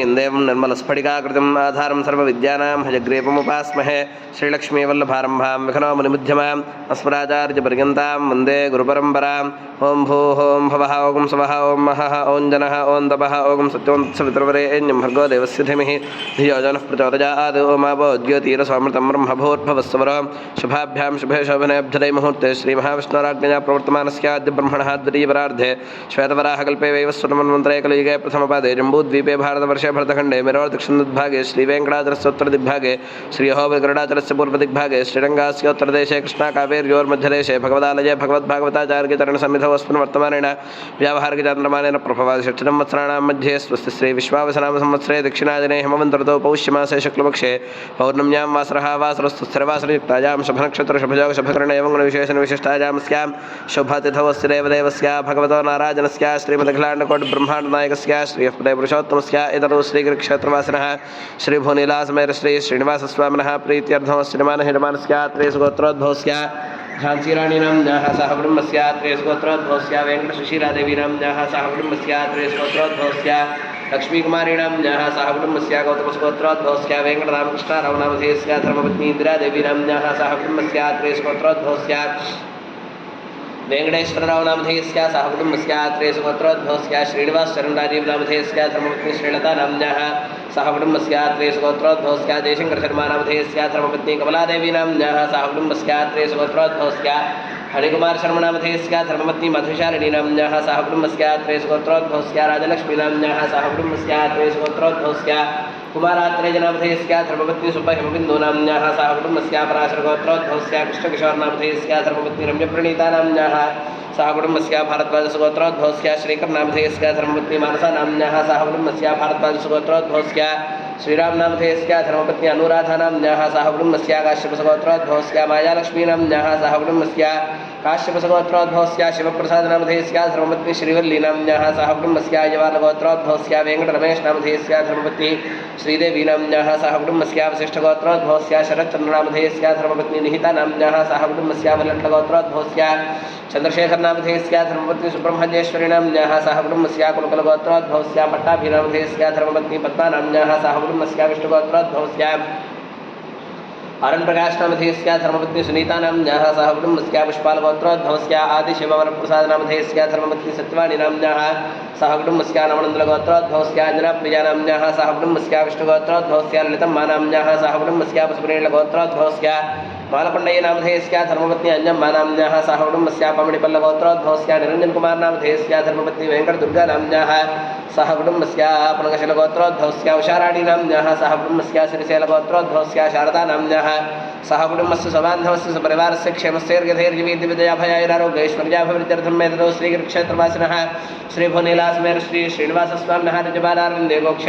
देवं निर्मलस्फटिकाकृतिम् आधारं सर्वविद्यानां हयग्रीपमुपास्महे श्रीलक्ष्मीवल्लभारम्भां विघ्नोमुनिमुध्यमाम् अस्मदाचार्यपर्यन्तां वन्दे गुरुपरम्पराम् ओं भूः ओं भवः ओं स्वः ओं महः ओं जनः ओं तपः ओं सत्यवन्तसवितुर्वरेण्यं भर्गो देवस्य धीमहि धियो यो नः प्रचोदयात् ओमापो द्योतिरसोमृतं ब्रह्मभूर्भुवस्सुवरो शुभाभ्यां शुभे शोभनेऽभ्युदये मुहूर्ते श्रीमहाविष्णुराज्ञया प्रवर्तमानस्याद्य ब्रह्मणः द्वितीयपरार्धे श्वेतवराहकल्पे वैवस्वतमन्वन्तरे कलियुगे प्रथमपादे जम्बूद्वीपे भारतवर्षे भरतखण्डे मेरोर्दक्षिणदिग्भागे श्रीवेङ्कटाचलस्योत्तरदिग्भागे श्रीयहोबगरुडाचलस्य पूर्वदिग्भागे श्रीरङ्गास्योत्तरदेशे कृष्णाकावेर्योर्मध्यदेशे भगवदालये भगवद्भागवताचार्यचरणसन्निधौ अस्मिन् वर्तमानेन व्यावहारिकचान्द्रमानेन प्रभवादि षष्ठिनं वत्सराणां मध्ये स्वस्ति श्रीविश्वावसनाम संवत्सरे दक्षिणादिने हेमवन्तऋतौ पौष्यमासे शुक्लपक्षे पौर्णम्यां वासरः वासरस्तु स्थिरवासरयुक्तायां शुभनक्षत्रशुभयोग शुभकर्ण एवं गुणविशेषणविशिष्टायां स्यां शुभतिथौ अस्य देवदेवस्य भगवतो नारायणस्य श्रीमदखिलाण्डकोटिब्रह्माण्डनायकस्य श्रीयःपदे पुरुषोत्तमस्य इतरो श्रीगिरिक्षेत्रवासिनः श्रीभुनीलासमेर श्री श्रीनिवासस्वामिनः प्रीत्यर्थमस्य निर्माणस्य त्रेसुगोत्रोद्भवस्य झांसीराणीनाम्न्याः सह कुटुम्बस्य त्रेसुगोत्रोद्भवस्य वेङ्कटसुशीलादेवीनाम्न्याः सह कुटुम्बस्य त्रेसुगोत्रोद्भवस्य लक्ष्मीकुमारीणाम्न्याः सह कुटुम्बस्य गौतमसुगोत्रोद्भवस्य वेङ्कटरामकृष्णारावनामधेयस्य धर्मपत्नी इन्दिरादेवीनाम्न्याः सह कुटुम्बस्य त्रेसुगोत्रोद्भवस्य वेङ्कटेश्वररावनामधेयस्य सह कुटुम्बस्य त्रेसुगोत्रोद्भवस्य श्रीनिवासचरणराजीवनामधेयस्य धर्मपत्नी श्रीलतानाम्न्याः सह कुटुम्बस्य त्रेसुगोत्रोद्भवस्य जयशङ्करशर्मानामधेयस्य धर्मपत्नी कमलादेवीनाम्न्याः सह कुटुम्बस्य त्रेसुगोत्रोद्भवस्य हरिकुमारशर्मनामधेयस्य धर्मपत्नी मधुशालिनीनाम्न्याः सह कुटुम्बस्य त्रेसुगोत्रोद्भवस्य राजलक्ष्मीनाम्न्याः सह कुटुम्बस्य त्रेसुगोत्रोद्भवस्य कुमारात्रेयनामधेयस्य धर्मपत्नी सुब्बहिमबिन्दूनाम्न्याः सह कुटुम्बस्य पराशरगोत्रोद्भवस्य कृष्णकिशोरनामधेयस्य धर्मपत्नी रम्यप्रणीतानाम्न्याः सह कुटुम्बस्य भारद्वाजसुगोत्रोद्भवस्य श्रीकरनामधेयस्य धर्मपत्नी मानसानाम्न्याः सह कुटुम्बस्य भारद्वाजसुगोत्रोद्भवस्य श्रीरामनामधेयस्य धर्मपत्नी अनुराधानाम्न्याः सह कुटुम्बस्य काश्यपसुगोत्रोद्भवस्य मायालक्ष्मीनाम्न्याः सह कुटुम्बस्य काश्यपसुगोत्रोद्भवस्य शिवप्रसादनामधेयस्य धर्मपत्नी श्रीवल्लीनाम्न्याः सह कुटुम्बस्य यवालगोत्रोद्भवस्य वेङ्कटरमेशनामधेयस्य धर्मपत्नी श्रीदेवीनाम्न्याः सह कुटुम्बस्य वसिष्ठगोत्रोद्भवस्य शरच्चन्द्रनामधेयस्य धर्मपत्नी निहितानाम्न्याः सह कुटुम्बस्य वल्लट्लगोत्रोद्भवस्य चन्द्रशेखरनामधेयस्य धर्मपत्नी सुब्रह्मण्येश्वरीनाम्न्याः सह कुटुम्बस्य कुलकुलगोत्रोद्भवस्य पट्टाभिनामधेयस्य धर्मपत्नी पद्मानाम्न्याः सह कुटुम्बस्य विष्णुगोत्रोद्भवस्य आरणप्रकाशनामधेयस्य धर्मपत्नी सुनीतानाम्न्याः सह कुटुम्बस्य पुष्पालगोत्रोद्भवस्य आदिशिववरप्रसादनामधेयस्य धर्मपत्नी सत्यवाणीनाम्न्याः सह कुटुम्बस्य नवनन्दलगोत्रोद्भवस्य अंजनाप्रियानाम्न्याः सह कुटुम्बस्य विष्णुगोत्रोद्भवस्य ललितम्मानाम्न्याः सह कुटुम्बस्य पशुप्रेणगोत्रोद्भवस्य बालपण्डय्यनामधेयस्य धर्मपत्नी अंजम्मानाम्न्याः सह कुटुम्बस्य पमणिपल्लगोत्रोद्भवस्य निरञ्जनकुमारनामधेयस्य धर्मपत्नी वेङ्कटदुर्गानाम्न्याः सह कुटुम्बस्य पुनकशलगोत्रोद्भवस्य उषाराणीनाम्न्याः सह कुटुम्बस्य श्रीशैलगोत्रोद्भवस्य शारदानाम्न्याः सह कुटुम्बस्य सबान्धवस्य सपरिवारस्य क्षेमस्थैर्यधैर्यवीतिविजयाभयायुरारोग्यैश्वर्याभिवृद्ध्यर्थं मेतदो श्रीगिरिक्षेत्रवासिनः श्रीभुनीलासमेर श्री श्रीनिवासस्वामिनः निजबालारविन्दे